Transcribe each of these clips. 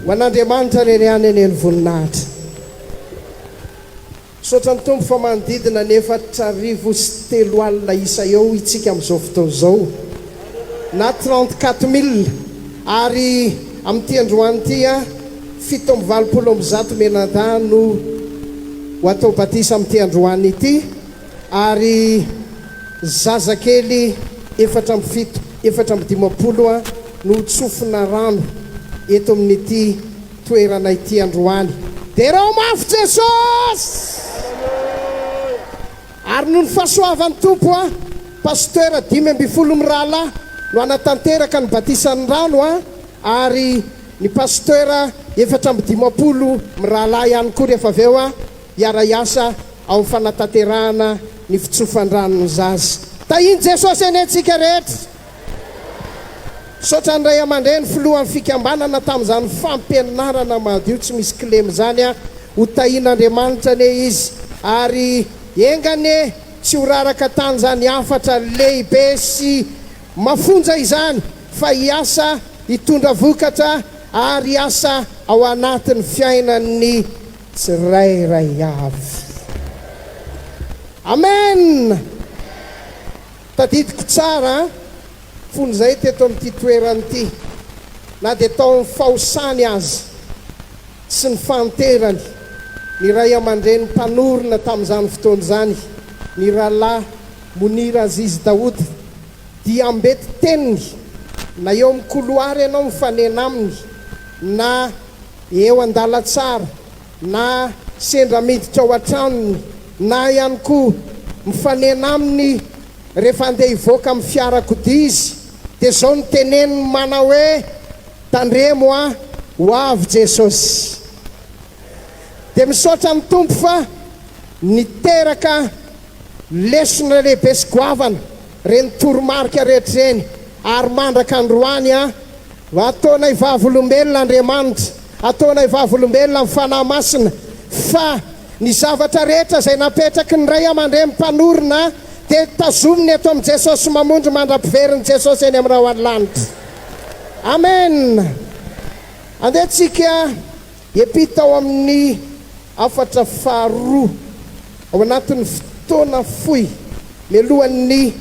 ho an'Andriamanitra reriany eny ny voninahitra. Sotra ny tompo fa manodidina ny 4,3 isa eo itsika amin'izao fotoana izao na 34,000 ary amin'ity androany ity 7,20 menada no ho atao batisa amin'ity androany ity ary zazakely 4,50 no tsofina rano eto amin'ity toerana ity androany. Derao mafy Jesosy! Ary no ny fahasoavan'ny tompo pasteur 5,20 mirala no anatanteraka ny batisan'ny rano ary ny pasteur 4,50 mirala ihany koa rehefa avy eo hiara iasa ao fanatanterahana ny fitsofandrano ny zaza. Tahiny Jesosy eny antsika rehetra. Sotra ny ray aman-dreny filohan'ny fikambanana tamin'izany fampianarana madio tsy misy klemy zany ho tahin'Andriamanitra ne izy ary engane tsy ho raraka tany zany afatra lehibe sy mafonja izany fa hiasa hitondra vokatra ary asa ao anatin'ny fiainan'ny tsirairay avy. Amen. Tadidiko tsara fony zay teto amin'ity toerany ity na dia tao fahosany azy sy ny fanterany ny ray aman-dreny mpanorina tamin'izany fotoana zany ny rahalahy Monira Azizy Daoud dia ambety teniny na eo amin'ny koloary ianao mifanena aminy na eo an-dalatsara na sendra miditra ao an-tranony na ihany koa mifanena aminy rehefa andeha hivoaka amin'ny fiarakodia izy dia zao ny teneniny manao hoe tandremo ho avy Jesosy. Dia misaotra ny tompo fa niteraka lesona lehibe sy goavana reny toromarika rehetra reny ary mandraka androany ataona hivavolombelona Andriamanitra, ataona hivavolombelona amin'ny fanahy masina fa ny zavatra rehetra izay napetraky ny ray aman-dreny mpanorina dia tazominy eto amin'ny Jesosy mamondro mandra-piveriny Jesosy eny amin'ny rahoany-lanitra. Amen. Andehantsika epita ao amin'ny 4 ao anatin'ny fotoana fohy mialohan'ny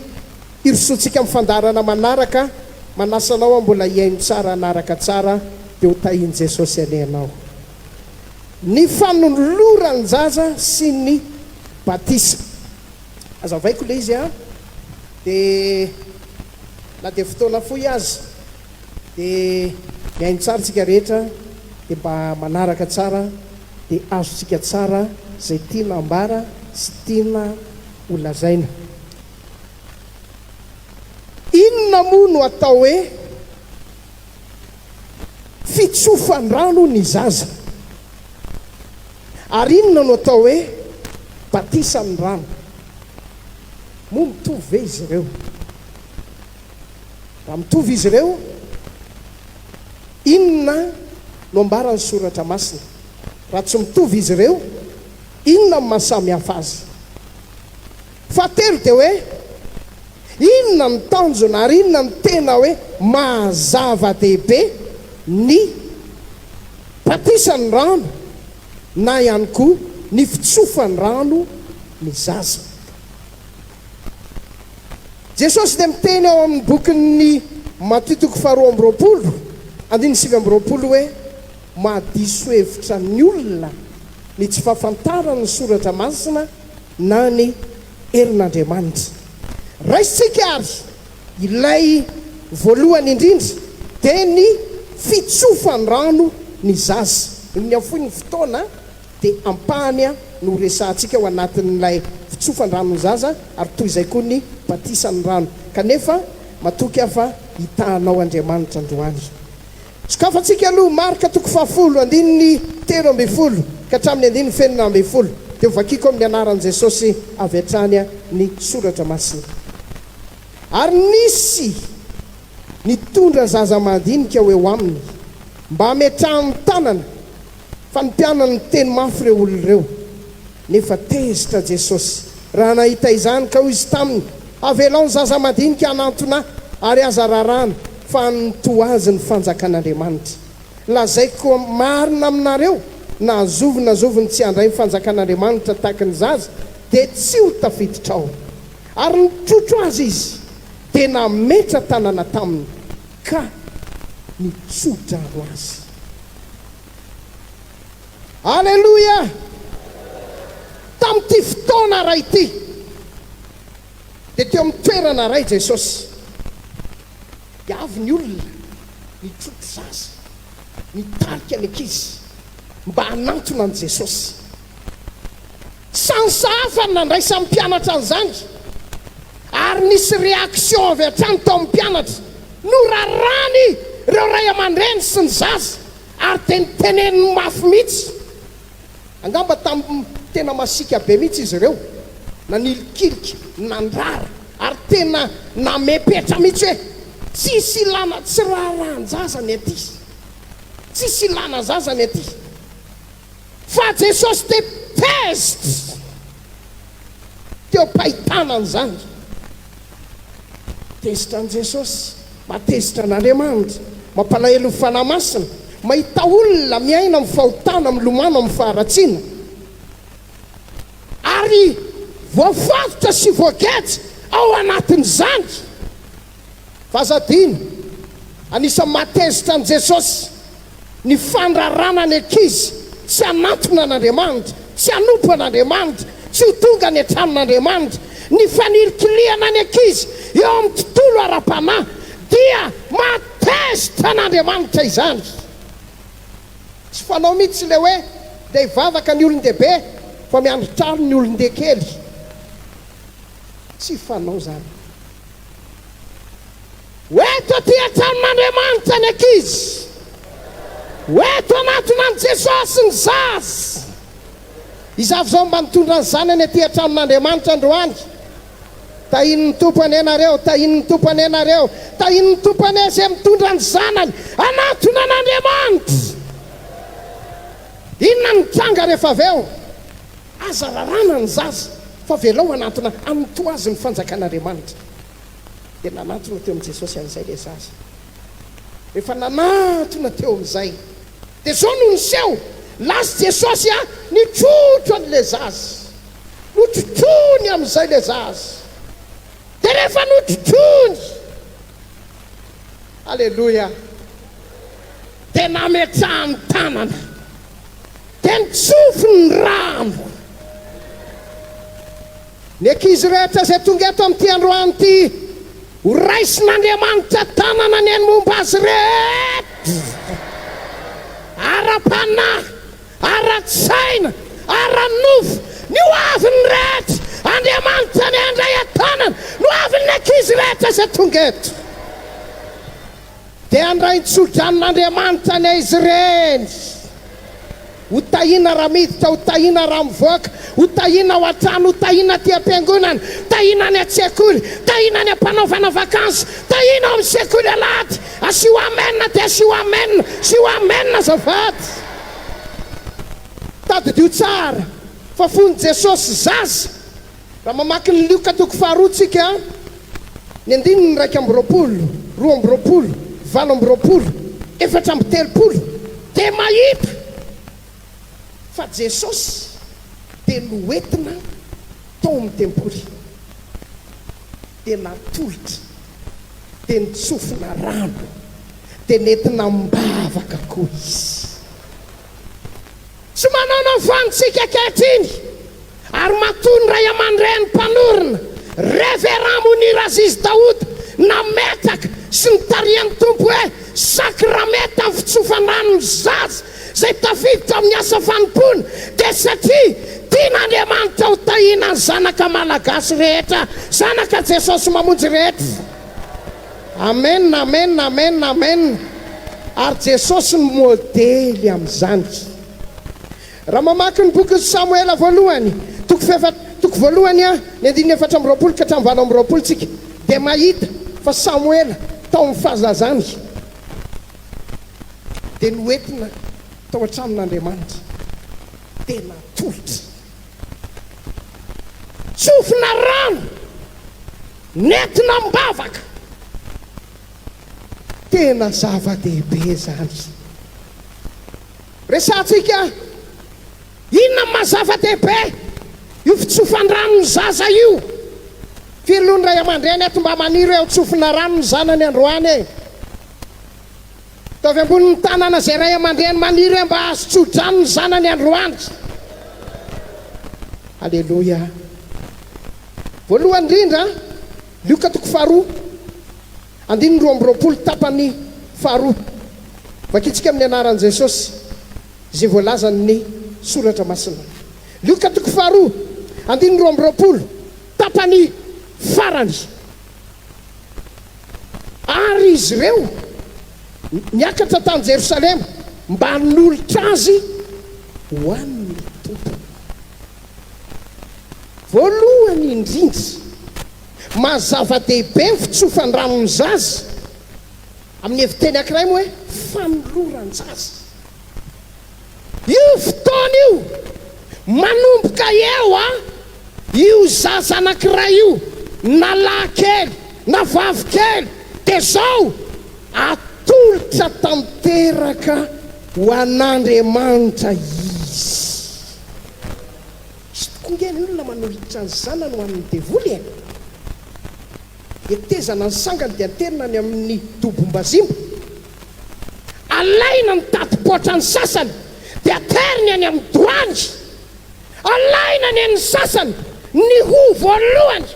irisotsika amin'ny fandarana manaraka manasanao mbola hiaino tsara anaraka tsara dia ho tahiny Jesosy anianao. Ny fanolorany zaza sy ny batisa azavaiko le izy dia na dia fotoana fohy azy dia miaino tsara tsika rehetra dia mba manaraka tsara dia azotsika tsara zay tiana ambara sy tiana olazaina. Inona moa no atao hoe fitsofandrano ny zaza ary inona no atao hoe batisan'ny rano? Moa mitovy ve izy ireo? Raha mitovy izy ireo, inona no ambarany soratra masina? Raha tsy mitovy izy ireo, inona no mahasamihafa azy? Fahatelo dia hoe inona ny tanjona ary inona ny tena hoe mahazava-dehibe ny batisan'ny rano na ihany koa ny fitsofan'ny rano ny zaza. Jesosy dia miteny ao amin'ny bokin'ny Matthieu 2:27 hoe mahadiso hevitra ny olona ny tsy fahafantarany ny soratra masina na ny herin'Andriamanitra. Raisitsika ary ilay voalohany indrindra dia ny fitsofan'ny rano ny zaza. Ny afoy ny fotoana dia ampahany no resantsika ao anatin'ilay fitsofan'ny rano ny zaza ary toy izay koa ny batisan'ny rano kanefa matoky afa hitanao Andriamanitra androany. Sokafantsika aloha Marka 10:13 ka hatramin'ny 9:20 dia vakiko amin'ny anaran'i Jesosy avy hatrany ny soratra masina. Ary nisy nitondra zaza madinika ho eo aminy mba hametrahany tanana fa ny mpianany teny mafy ireo olona ireo nefa tezitra Jesosy raha nahita izany ka hoy izy taminy avelao ny zaza madinika anantona ary aza rarana fa nytoazy ny fanjakan'Andriamanitra. lazaiko marina aminareo na azoviny tsy handray mifanjakan'Andriamanitra tahaka ny zaza dia tsy ho tafiditra ao ary nitrotro azy izy dia nametra tanana taminy ka nitsotra ho azy. Alleluia! Tamin'ity fotoana ray ity dia teo amin'ny toerana ray Jesosy avy ny olona nitrotro zaza nitarika ny ankizy mba hanantona an' Jesosy. Sansahafa nandray samy mpianatra an'izany ary nisy réaction avy hatrany tao amin'ny mpianatra norarany ireo ray aman-dreny sy ny zaza ary teniteneniny mafy mihitsy. Angamba tamin'ny tena masika be mihitsy izy ireo na nilikilika nandrara ary tena namepetra mihitsy hoe tsisy ilana tsy raharan-jaza ny aty, tsisy ilana zaza ny aty. Fa Jesosy te test teo pahitana an'izany. Tesitra an' Jesosy, matezitra an'Andriamanitra, mampalahelo ny fanahy masina, mahita olona miaina amin'ny fahotana, milomano amin'ny faharatsiana ary voafatotra sy voagetsa ao anatin'izany. Fazadino anisan'ny matezitra an' Jesosy ny fandrarana ny ankizy tsy hanatona an'Andriamanitra, tsy hanompo an'Andriamanitra, tsy ho tonga ny an-tranon'Andriamanitra, ny fanirikiliana ny ankizy eo amin'ny tontolo ara-panahy dia matezitra an'Andriamanitra izany. Tsy fanao mihitsy le hoe dia hivavaka ny olon-dehibe fa miandritrano ny olon-dehibe kely. Tsy fanao zany. Hoeto aty an-tranon'Andriamanitra ny ankizy, hoeto anatona an' Jesosy ny zaza. Izavy zao mba nitondra ny zanany aty an-tranon'Andriamanitra androany. Tahiny ny tompony ianareo, tahiny ny tompony ianareo, tahiny ny tompony izay mitondra ny zanany anatona an'Andriamanitra. Inona ny tranga rehefa avy eo? Aza rarana ny zaza fa velao anatona anoto azy ny fanjakan'Andriamanitra. Dia nanatona teo amin'i Jesosy an'izay le zaza. Rehefa nanatona teo amin'izay dia zao no niseho lasy Jesosy nitrotro an'le zaza, notrotrony amin'izay le zaza. Dia rehefa notrotrony, alleluia, dia nametrahany tanana, dia nitsofony ny rano. Ny ankizy rehetra izay tonga eto amin'ity androany ity, ho raisin'Andriamanitra tanana ny momba azy rehetra, ara-panahy, ara-tsaina, ara-nofo, ny hoaviny rehetra Andriamanitra ny handray an-tanana, no avin'ny ankizy rehetra izay tonga eto. Dia handray ntsodran'Andriamanitra ny izy ireny. Ho tahina raha miditra, ho tahina raha mivoaka, ho tahina ao an-trano, ho tahina aty am-piangonana, tahina any an-tsekoly, tahina any am-panaovana vakansy, tahina ao amin'ny sekoly alahady. Asio amenna dia asio amenna, asio amenna azafady. Tadidio tsara fa fony Jesosy zaza. Raha mamaky ny Luka toko faharoa tsika, ny andininy 1:20, 2:20, 7:20, 4:30 dia mahita fa Jesosy dia noentina tao amin'ny tempoly, dia natolotra, dia nitsofina rano, dia nentina mibavaka koa izy. Tsy manao vanitsika ankehitriny ary matony ray aman-dreny mpanorona Révérend Mounir Aziz Daoud nametraka sy nitarian'ny tompo hoe sakrameta amin'ny fitsofanan'ny zaza zay tafiditra amin'ny asa fanompony, dia satria tian'Andriamanitra ho tahina ny zanaka malagasy rehetra, zanaka Jesosy mamonjy rehetra. Amen, amen, amen, amen. Ary Jesosy ny modely amin'izany. Raha mamaky ny boky Samuela voalohany, toko voalohany ny 4:20 ka 9:20 tsika, dia mahita fa Samuela tao amin'ny fahazazany dia noentina tao an-tranon'Andriamanitra, dia natolotra, tsofina rano, nentina mibavaka. Tena zava-dehibe zany. resantsika inona mazava-dehibe io fitsofany rano ny zaza io firy ray aman-dreny eto mba maniry eo tsofina rano ny zanany androany e tovy ambonin'ny tanana zay ray aman-dreny maniry hoe mba azotsodrano ny zanany androany alleloia voalohany indrindra Luka toko faharoa andiny roa amby roapolo tapany faharoa vakitsika amin'ny anaran'i Jesosy zay voalazany ny soratra masina Luka toko faharoa andiny roa amby roapolo tapany farany ary izy ireo niakatra tany Jerosalema mba hanolotra azy ho an'ny tompo voalohany indrindra mazava-dehibe ny fitsofany rano ny zaza amin'ny eviteny ankiray moa hoe fanoloran-jaza io fotoana io manomboka eo io zaza anankiray io na lahy kely na vavy kely dia zao atolotra tanteraka ho an'Andriamanitra izy tokongeny olona manolotra ny zanany ho amin'ny devoly e etezana ny sangany dia aterina ny amin'ny dobombazimba alaina ny tatipotra ny sasany dia ateriny any amin'ny doany alaina ny an'ny sasany ny ho voalohany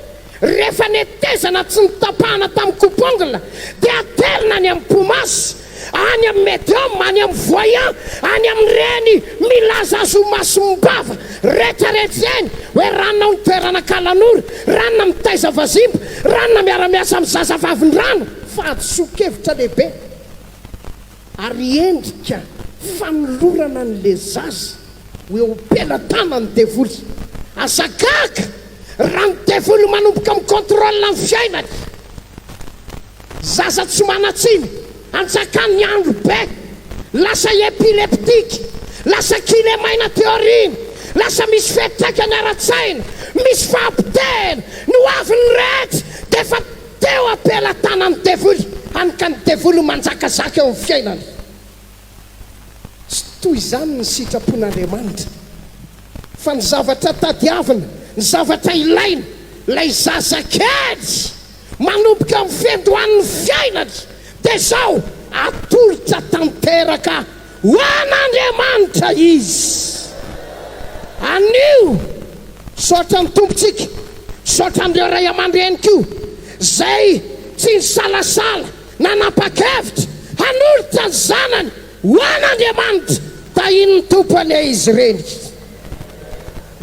rehefa netezana tsy nitapahana tamin'ny coupe-ongle dia aterina any amin'ny pomasy any amin'ny médium any amin'ny voyant any amin'ny reny milaza azo masombava rehetrarehetra zany hoe ranona ny toerana kalanora ranona mitaiza vazimba ranona miara-miasa amin'ny zazavavin-drano fa atsokevitra lehibe ary endrika fanolorana n'le zaza ho eo am-pelatana ny devoly azakaka raha ny devoly manomboka amin'ny contrôle ny fiainany zaza tsy manatsiny antsakany ny andro be lasa epileptika lasa kilemaina teoriny lasa misy fetraka ny ara-tsaina misy fahampitena no avy ny rehetra dia efa teo am-pelatana ny devoly anika ny devoly manjakazaka eo amin'ny fiainany tsy toy izany ny sitrapon'Andriamanitra fa ny zavatra tadiavina ny zavatra ilaina lay zaza kely manomboka amin'ny fiandohan'ny fiainany dia zao atolotra tanteraka ho an'Andriamanitra izy anio saotra ny tompontsika saotra n'ireo ray aman-dreny koa zay tsy ny salasala nanapa-kevitra hanolotra ny zanany ho an'Andriamanitra da iny ny tompony izy ireny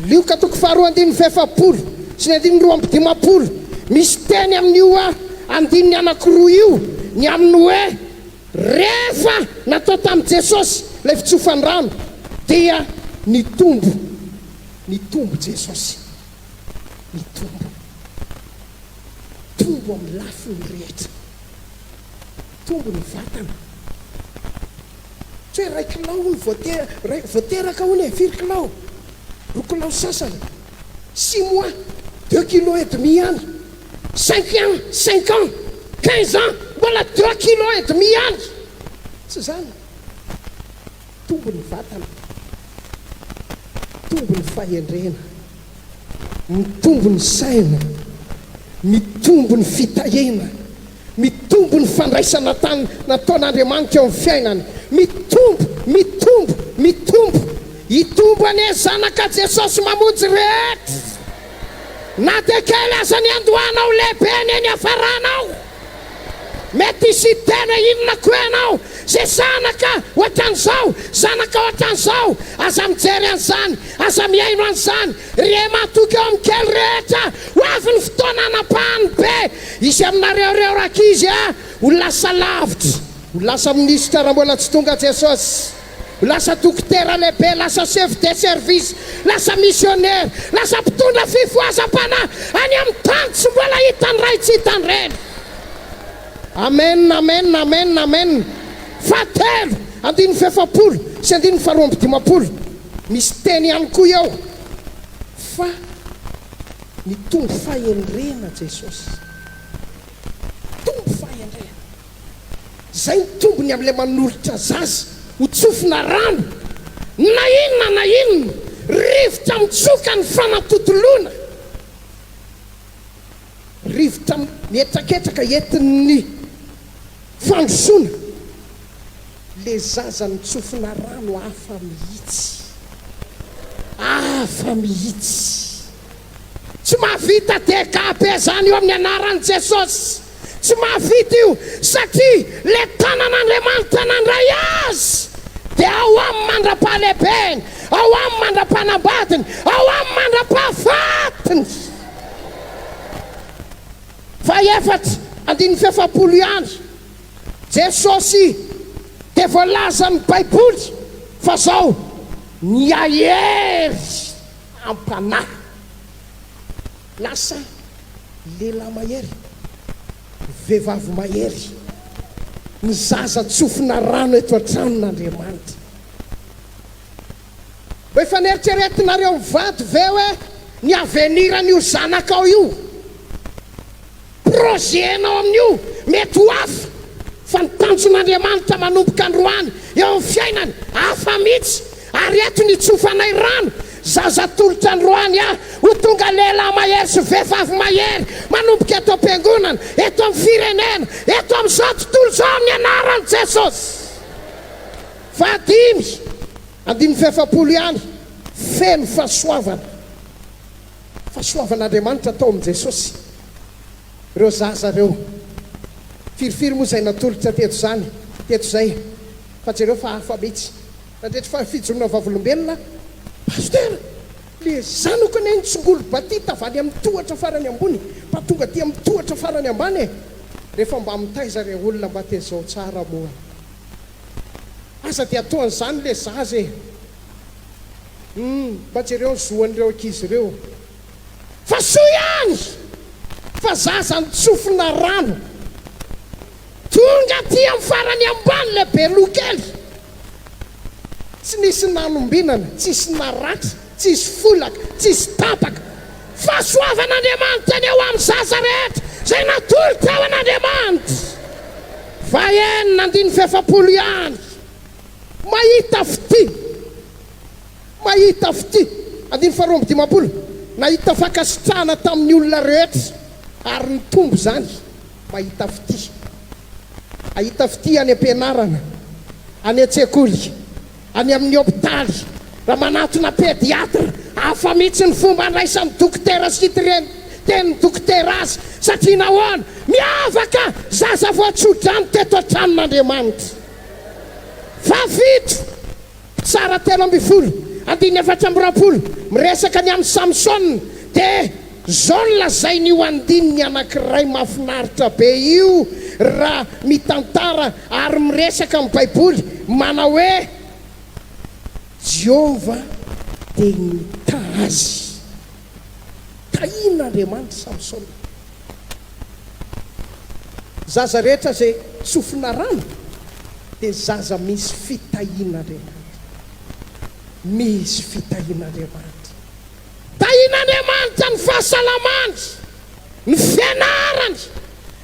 Luka toko faharoa andiny fefapolo sy ny andiny roa amby dimapolo misy teny amin'io andiny anankiroa io ny amin'ny hoe rehefa natao tamin'i Jesosy ilay fitsofany rano dia nitombo Jesosy tombo amin'ny lafiny rehetra tombo ny vatana tsy hoe ray kilao ny voateraka hony e firy kilao roa kilao sasany 6 mois 2 kilos et demi any 5 ans 15 ans mbola 3 kilos et demi any tsy zany tombo ny vatana tombo ny fahendrena mitombo ny saina mitombo ny fitahena mitombo ny fandraisana tany nataon'Andriamanitra eo amin'ny fiainany mitombo hitombo ane zanaka Jesosy mamonjy rehetra na dia kely aza ny andohanao lehibe ny hafaranao mety hisy tena inona koa ianao zay zanaka ohatran'izao zanaka ohatran'izao aza mijery an'izany aza miaino an'izany re matoky eo amin'ny kely rehetra ho avy ny fotoana anapahany be izy aminareoreo rakizy ho lasa lavitra ho lasa minisitra raha mbola tsy tonga Jesosy ho lasa dokotera lehibe lasa chef de service lasa missionnaire lasa mpitondra fifoazam-panahy any amin'ny tany tsy mbola hitany ray tsy hitany reny amen fatelo andiny fefapolo sy andiny faharoa amby dimapolo misy teny ihany koa eo fa ny tombo fahendrena Jesosy tombo fahendrena zay ny tombony amin'ilay manolotra zaza ho tsofina rano na inona rivotra mitsoka ny fanatotoloana, rivotra mihetraketraka entin'ny fandrosoana. Le zaza nitsofina rano hafa mihitsy tsy mahavita dekabe zany eo amin'ny anaran'i Jesosy, tsy mahavita io satria le tanan'Andriamanitra nandray azy dia ao amin'ny mandra-pahalebeny, ao amin'ny mandra-panambadiny, ao amin'ny mandra-pahafatiny. Faefatra andiny fefapolo andro Jesosy dia voalaza amin'ny Baiboly fa zao ny ahery am-panahy, lasa lehilahy mahery, vehivavy mahery, ny zaza tsofina rano eto an-tranon'Andriamanitra. Mba efa nieritreretinareo mivady ve hoe ny aveniran'io zanakao io, projenao amin'io mety ho hafa, fa ny tanjon'Andriamanitra manomboka androany eo amin'ny fiainany hafa mihitsy. Ary eto ny tsofanay rano, zaza tolotra androany ho tonga lehilahy mahery sy vehivavy mahery manomboka eto am-piangonana, eto amin'ny firenena, eto amin'izao tontolo zao amin'ny anaran'i Jesosy. Fahadimy andiny fefapolo andro feno fahasoavan'Andriamanitra atao amin'i Jesosy. Ireo zaza reo firifiry moa zay natolotra teto zay, fa jereo fa hafa mihitsy nandretry fa fijorona vavolombelona. Pasteur, le zanako ne nitsongolo batita avany amin'ny tohatra farany ambony fa tonga ty amin'ny tohatra farany ambany. Rehefa mba mitaiza re olona mba te zao tsara moa, asa dia ataon'izany le zaza mba jereo zoan'ireo ankizy reo, fa soa ihany fa zaza nitsofina rano tonga ty amin'ny farany ambany le belokely, tsy nisy nanombinana, tsisy naratra, tsisy folaka, tsisy tapaka. Fahasoavan'Andriamanitra ny eo amin'ny zaza rehetra zay natolotra ao an'Andriamanitra. Vaenina andiny fefapolo andro mahita fity andiny faharoa amby dimapolo nahita fakasitrahana tamin'ny olona rehetra, ary ny tombo zany mahita fity any am-pianarana, any an-tsekoly, any amin'ny hôpitaly, raha manatona pédiatra, hafa mihitsy ny fomba andraisan'ny dokotera sy tenin'ny dokotera azy, satria nahoana miavaka zaza voatsodrano teto an-tranon'Andriamanitra. Fafito tsara telo amby folo andiny efatra amby rapolo miresaka ny amin'ny Samson, dia zao ny lazain'io andininy anankiray mahafinaritra be io raha mitantara ary miresaka amin'ny Baiboly, manao hoe Jehova dia nitazy tahin'Andriamanitra Samson. Zaza rehetra zay tsofina rano dia zaza misy fitahin'Andriamanitra, misy fitahin'Andriamanitra. Tahin'Andriamanitra ny fahasalamany, ny fianarany,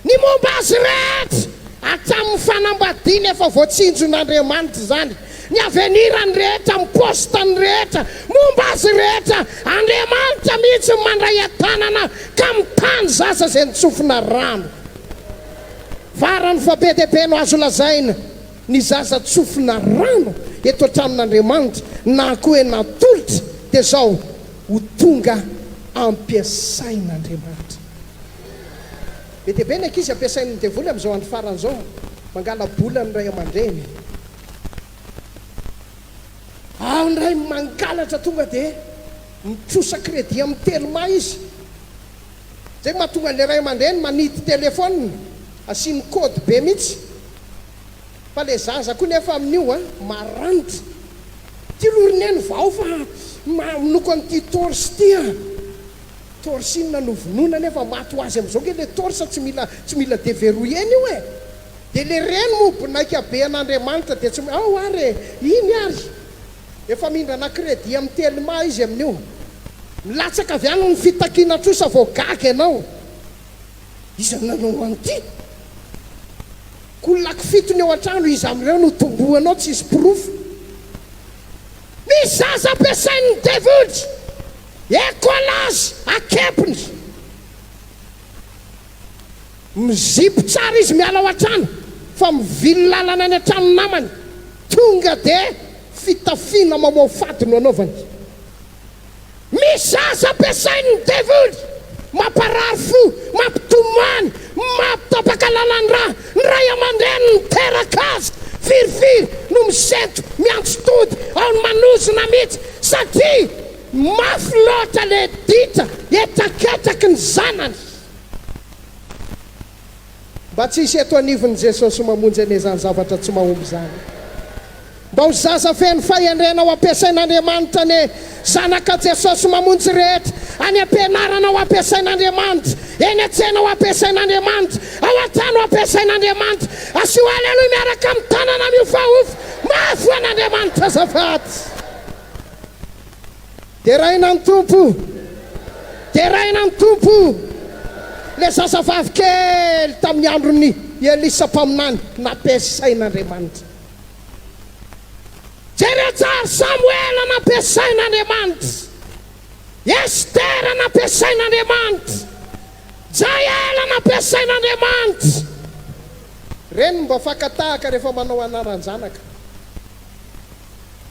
ny momba azy rehetra hatramin'ny fanambadiany efa voatsinjon'Andriamanitra zany, ny avenirany rehetra, ny postany rehetra, momba azy rehetra, Andriamanitra mihitsy mandray an-tanana ka mitany zaza zay nitsofina rano. Farany fa be dia be no azo lazaina ny zaza tsofina rano eto an-tranon'Andriamanitra na koa natolotra dia zao ho tonga ampiasain'Andriamanitra. Be dia be ny ankizy ampiasain'ny devoly amin'izao andro faran'izao, mangala bolany ray aman-dreny, ao ny ray mangalatra tonga dia mitrosa crédit amin'ny telma izy, zay mahatonga le ray aman-dreny manity telefôniny asiany kôdy be mihitsy. Fa le zaza koa nefa amin'io maranitra, ty lorineny vao fa minoko an'ity torse ty torsinina novonoina nefa maty ho azy amin'izao, ke le torse tsy mila déverrouillena io dia le reny mobonaika be an'Andriamanitra dia tsy are iny ary efa mindrana crédit amin'ny telma izy amin'io, milatsaka avy any ny fitakiana trosa vao gaga ianao. Izy nanao an'ity kolaka fitony eo an-trano izy amin'ireo no tombohanao tsisy pirofo. misy zaza ampiasain'ny devoly ekolazy akepony mizipy tsara izy miala ao an-trano fa mivily lalana any an-trano namany tonga dia fitafiana mamoa fady no anaovany. Misy zaza ampiasain'ny devoly mamparary fo, mampitomany, mampitapaka lalany raha, ny ray aman-dreny miteraka azy firifiry no misento miantso tody ao ny manozona mihitsy satria mafy loatra le dita etaketaky ny zanany. Mba tsisy eto anivon'i Jesosy mamonjy ane zany zavatra tsy mahomby zany. Mba ho zaza feno fahendrena ho ampiasain'Andriamanitra ane zanaka Jesosy mamonjy rehetra, any ampianarana ho ampiasain'Andriamanitra, eny an-tsena ho ampiasain'Andriamanitra, ao an-trano ho ampiasain'Andriamanitra. Asio aleloha miaraka amin'ny tanana miofaofo mafy an'Andriamanitra azafady. Deraina ny tompo, deraina ny tompo. Le zazavavy kely tamin'ny androny Elisa mpaminany nampiasain'Andriamanitra. Jeretsara Samuela nampiasain'Andriamanitra, Estera nampiasain'Andriamanitra, Jaela nampiasain'Andriamanitra. Reny mba fakatahaka rehefa manao anaran-janaka.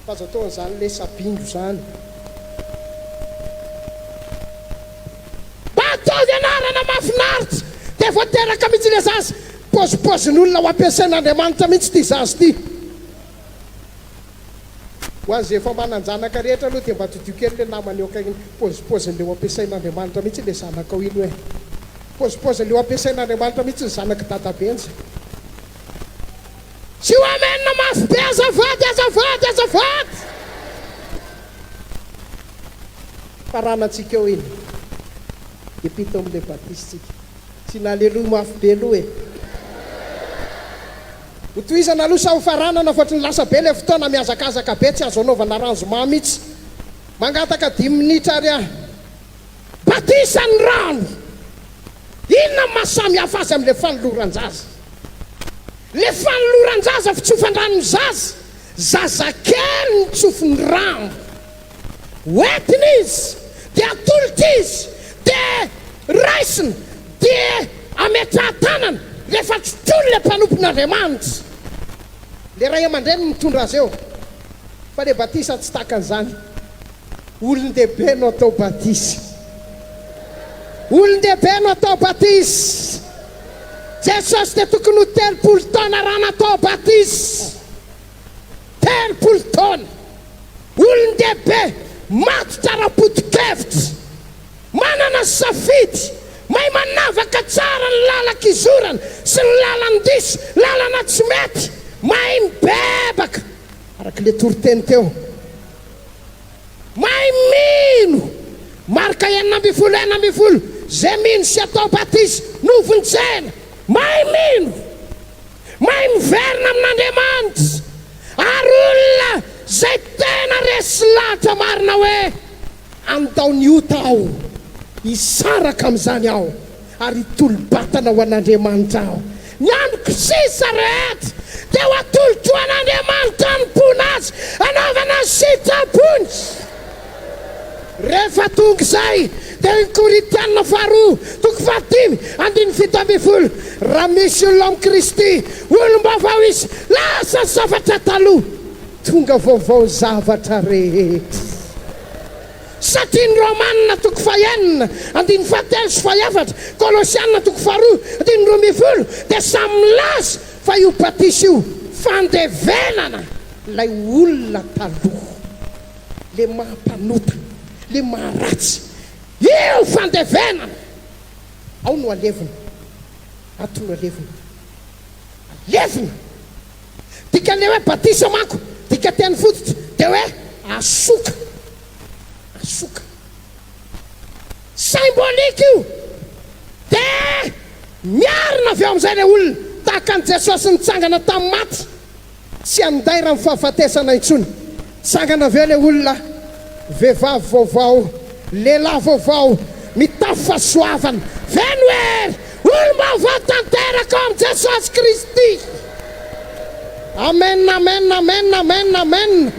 Fazataon'izany le sapindro zany. Batao anarana mafinaritra dia voateraka mihitsy le zaza pôzipozin'olona ho ampiasain'Andriamanitra mihitsy ty zaza ty. Ho an'izay efa manan-janaka rehetra aloha dia mba todio kely le namany eo akainy pôzipozin'le ho ampiasain'Andriamanitra mihitsy le zanaka ao iny hoe pôzipozin'le ho ampiasain'Andriamanitra mihitsy ny zanaka dadabenja. Sy ho amenina mafy be azafady azafady azafady. Faranantsika eo iny epita amin'le batisitsika tsy naleloha mafy be aloha e. Ho tohizana aloha sa ho faranana ohatry ny lasa be le fotoana miazakazaka be tsy azo anaovana ranjoma mihitsy. Mangataka 10 minitra ary aho. Batisany rano. Inona mahasamy hafa azy amin'le fanoloran-jaza? Le fanoloran-jaza fitsofan-drano ny zaza, zazakely ny tsofiny rano. Hoentiny izy, dia atolotra izy, dia raisiny, dia ametrahan-tanana rehefa tsotrony le mpanompon'Andriamanitra. Le ray aman-dreny mitondra azy eo. Fa le batisa tsy takan'izany. Olon-dehibe no atao batisy. Olon-dehibe no atao batisy. Jesosy dia tokony ho 30 taona raha natao batisy. 30 taona. Olon-dehibe matotra ara-potikevitra, manana safidy, mahay manavaka tsara ny lalak'izorana sy ny lalan-diso, lalana tsy mety, mahay mibebaka araka le toriteny teo. Mahay mino marika 9 zay mino sy atao batisy novontsena. Mahay mino, mahay miverina amin'Andriamanitra. Ary olona zay tena resy lahatra marina hoe andao ny ota aho, hisaraka amin'izany aho ary tolo-batana ho an'Andriamanitra aho. Ny androko sisa rehetra dia ho atolotra ho an'Andriamanitra ny mpona azy, anaovana sitrapony. Rehefa tonga izay dia ny Korinthiana 2:5 raha misy olona amin'ny Kristy, olom-baovao izy, lasa zavatra taloha, tonga vaovao zavatra rehetra. Satria ny Romanina 9:7, Kolosianina 2:2 dia samy milaza fa io batisy io fandevenana lay olona taloha, le mahampanota, le maharatsy. Io fandevenana ao no alevina, ato no alevina, alevina. Dika le hoe batisa manko, dika teny fototra dia hoe asoka, asoka. Symbolika io dia miarina avy eo amin'izay le olona tahaka an' Jesosy nitsangana tamin'ny maty, tsy anday raha mifahafatesana intsony. Tsangana avy eo le olona, vehivavy vaovao, lehilahy vaovao, mitafy fahasoavana, feno hery, olom-baovao tanteraka ao amin'ny Jesosy Kristy. Amen, amen, amen, amen, amen.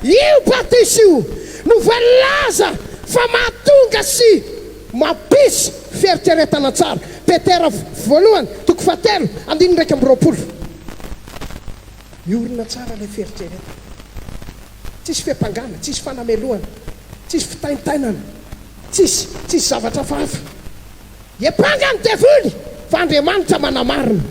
io batisa io no voalaza fa mahatonga sy mampisy fieritreretana tsara. Petera voalohany toko fahatelo andiny ndraiky amby roapolo. Miorina tsara ilay fieritreretana, tsisy fiampangana, tsisy fanamelohana, tsisy fitaintainana, tsisy zavatra fahafa. Epanga ny devoly fa Andriamanitra manamarina,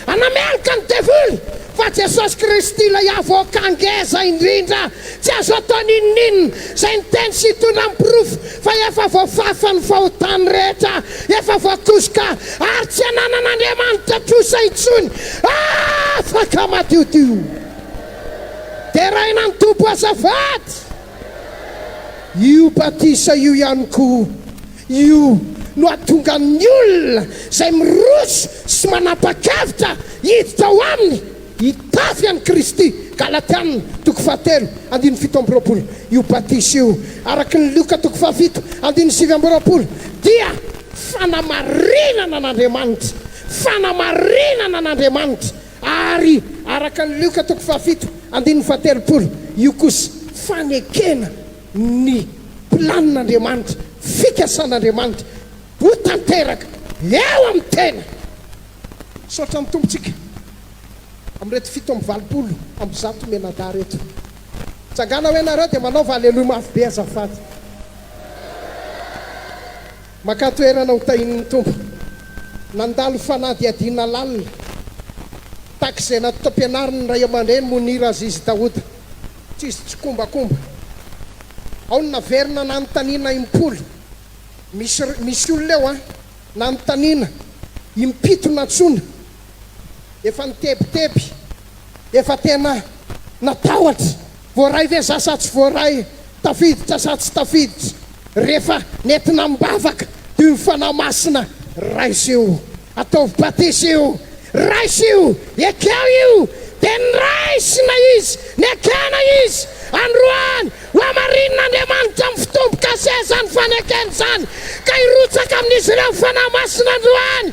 anamelaka ny devoly fa Jesosy Kristy ilay avoakangeza indrindra, tsy azo atao ninninina izay ny teny sy hitondra miprofo fa efa voafafa ny fahotany rehetra, efa voakosoka ary tsy ananan'Andriamanitra trosa intsony. Afaka matiotio. Teraina ny tompo azafady. Io batisa io ihany koa, io no atonga ny olona izay miroso sy manapa-kevitra hiditra ao aminy hitafy an'i Kristy. Galatiana toko fahatelo andiny fito amby roapolo. Io batisa io araka ny Luka toko fahafito andiny sivy amby roapolo dia fanamarinana n'Andriamanitra, fanamarinana n'Andriamanitra. Ary araka ny Luka toko fahafito andiny fahatelopolo, io kosa fanekena ny planin'Andriamanitra, fikasan'Andriamanitra ho tanteraka eo amin'ny tena. Saotra ny tompontsika amreto fito amby valopolo amby zato menada reto. Tsangana hoe nareo dia manaova aleloia mafy be azafady. Makatoerana ho tahin'ny tompo nandalo fanadiadiana lalina takizay natao ampianariny ray aman-dreny Monira Azizy Daoda, tsisy kombakomba. Ao ny naverina nanontaniana impolo. Misy olona eo nanontaniana impito natsona, efa nitebiteby, efa tena natahotra, voaray ve zasa tsy voaray, tafiditra sa tsy tafiditra. Rehefa nentina mibavaka dia ny fanahy masina raisy io, ataovy batisa io, raisy io, ekeo io dia niraisina izy, nekena izy. Androany ho amarinan'Andriamanitra amin'ny fitomboka sezany fanekeny zany, ka hirotsaka amin'izy ireo fanahy masina androany.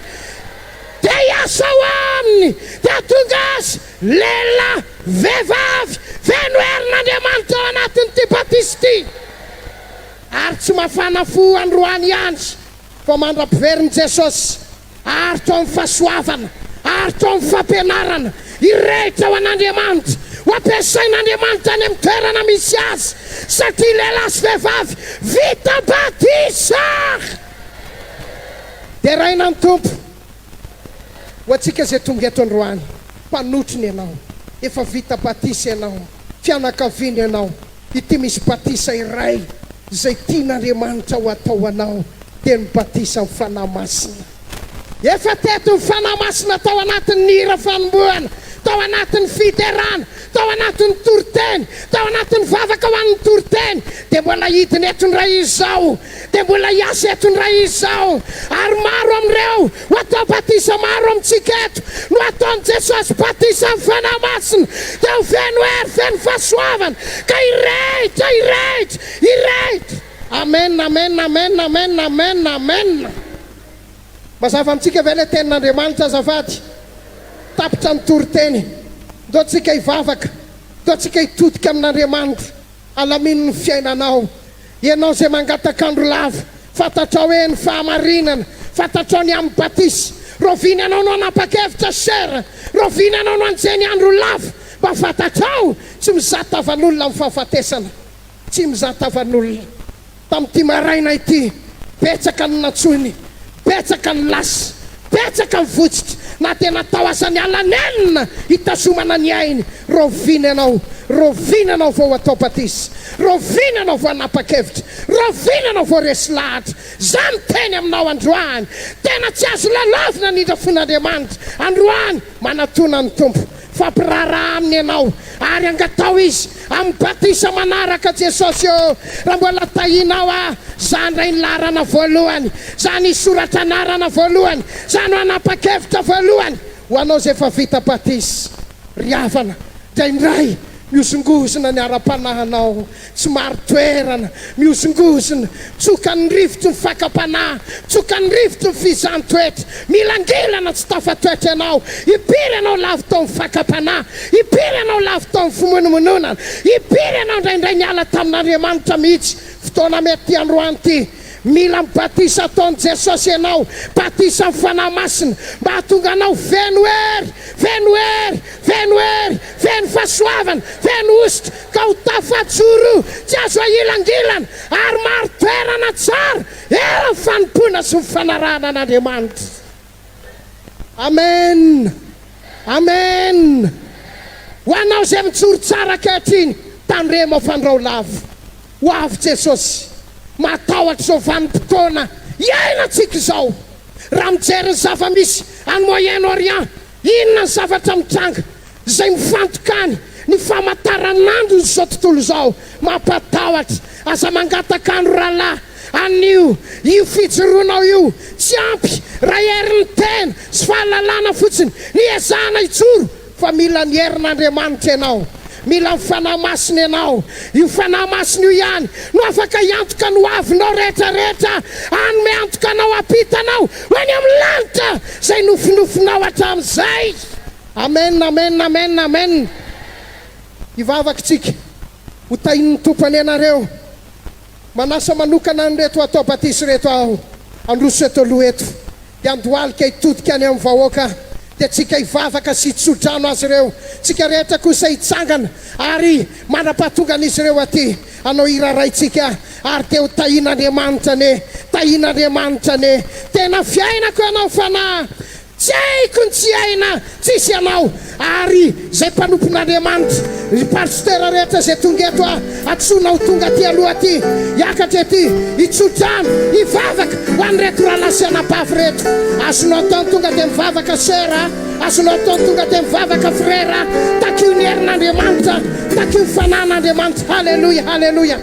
Dia hiasa ho aminy, dia tonga azy lehilahy vehivavy feno herin'Andriamanitra ao anatin'ity batisa ity. Ary tsy mafana fo androany ihany fa mandra-piveriny Jesosy, ary to amin'ny fahasoavana, ary to amin'ny fampianarana hirehitra ho an'Andriamanitra, ho ampiasain'Andriamanitra any amin'ny toerana misy azy, satria lehilahy sy vehivavy vita batisa. Dia raina ny tompo ho antsika izay tonga eto androany, mpanotriny ianao, efa vita batisa ianao, fianakaviana ianao, ity misy batisa iray izay tian'Andriamanitra ho atao anao, dia ny batisa amin'ny fanahy masina. Efa teto ny fanahy masina tao anatin'ny hira fanombohana, tao anatin'ny fiterana, tao anatin'ny toroteny, tao anatin'ny vavaka ho an'ny toroteny. Dia mbola hidiny eto ny ray izao, dia mbola hiasa eto ny ray izao. Ary maro amin'ireo ho atao batisa maro amintsika eto no ataon'i Jesosy batisa amin'ny fanahy masina, dia ho feno hery, feno fahasoavana, ka hirehitra, hirehitra, hirehitra. Amen, amen, amen, amen, amen, amen. Mazava amintsika ve le tenin'Andriamanitra azafady? Tapitra ny toroteny, ndao tsika hivavaka, ndao tsika hitodika amin'Andriamanitra. Alamin'ny fiainanao, ianao izay mangatak'andro lava, fantatrao hoe ny fahamarinana, fantatrao ny amin'ny batisa. Roviny anao no anapa-kevitra sera, roviny anao no anjeny andro lava, mba fantatrao tsy mizatavan'olona amin'ny fahafatesana, tsy mizatavan'olona. Tamin'ity maraina ity, betsaka ny natsony, betsaka ny lasy, betsaka ny votsitra, na tena tao asany alanenina hitasomana ny ainy. Roviny anao vao atao batisa, roviny anao vao anapa-kevitra, roviny anao vao resy lahatra. Zany teny aminao androany, tena tsy azo lalovina ny rafon'Andriamanitra. Androany manatona ny tompo, fampiraraha aminy ianao, ary angatao izy amin'ny batisa manaraka Jesosy eo. Raha mbola tahinao zany ray ny larana voalohany, zany soratra anarana voalohany, zany anapa-kevitra voalohany, ho anao izay efa vita batisa, ry havana, draindray miosongozona ny ara-panahanao tsy maro toerana miosongozona tsoka ny rivotry ny fakapanahy tsoka ny rivotry ny fizantoetra milangilana tsy tafatoetra ianao ipiry ianao lavy tao amin'ny fakapanahy ipiry ianao lavy tao amin'ny fimonomononana ipiry ianao indraindray niala tamin'Andriamanitra mihitsy fotoana mety androany ity mila mibatisa ataon'i Jesosy ianao batisa amin'ny fanahy masina mba hahatonga anao feno hery feno fahasoavana feno ositra ka ho tafatsoro tsy azo ahilangilana ary maro toerana tsara eo ny fanompoana sy ny fanarahana an'Andriamanitra. Amen, amen. Ho anao izay mijoro tsara ankehitriny tandremo fandrao lavo ho avy Jesosy matahotra izao vanim-potoana iainantsika izao. Raha mijery ny zava-misy any Moyen-Orient, inona ny zavatra mitranga izay mifantokany ny famataranandro izao tontolo izao mampatahotra. Aza mangatakandro rahalahy anio io fijoroanao io tsy ampy raha herin'ny tena sy fahalalana fotsiny ny ezahana ijoro fa mila ny herin'Andriamanitra ianao, mila ny fanahy masina ianao. Io fanahy masina io ihany no afaka hiantoka no avinao rehetrarehetra anome antoka anao ampitanao ho any amin'ny lanitra izay nofinofinao hatramin'izay. Amen, amen, amen, amen. Hivavaka tsika ho tahin'ny tompany ianareo manasa manokana an'ireto atao batisy reto aho androso eto aloha eto dia andohalika hitodika any amin'ny vahoaka dia tsika hivavaka sy hitsodrano azy ireo tsika rehetra kosa hitsangana ary manam-pahatonga an'izy ireo aty anao iraraitsika ary dia ho tahin'Andriamanitra ne tahin'Andriamanitra ne tena fiainako ianao fanahy tsy haiko ny tsy aina tsisy ianao ary izay mpanompon'Andriamanitra ny pasitera rehetra izay tonga eto atsoina ho tonga aty aloha aty hiakatra ety hitsodrano hivavaka ho an'ireto rahalasy anabavy reto azonao ataony tonga dia mivavaka sera azonao ataony tonga dia mivavaka frera takio ny herin'Andriamanitra takio ny fanan'Andriamanitra. Halleluja, halleluja.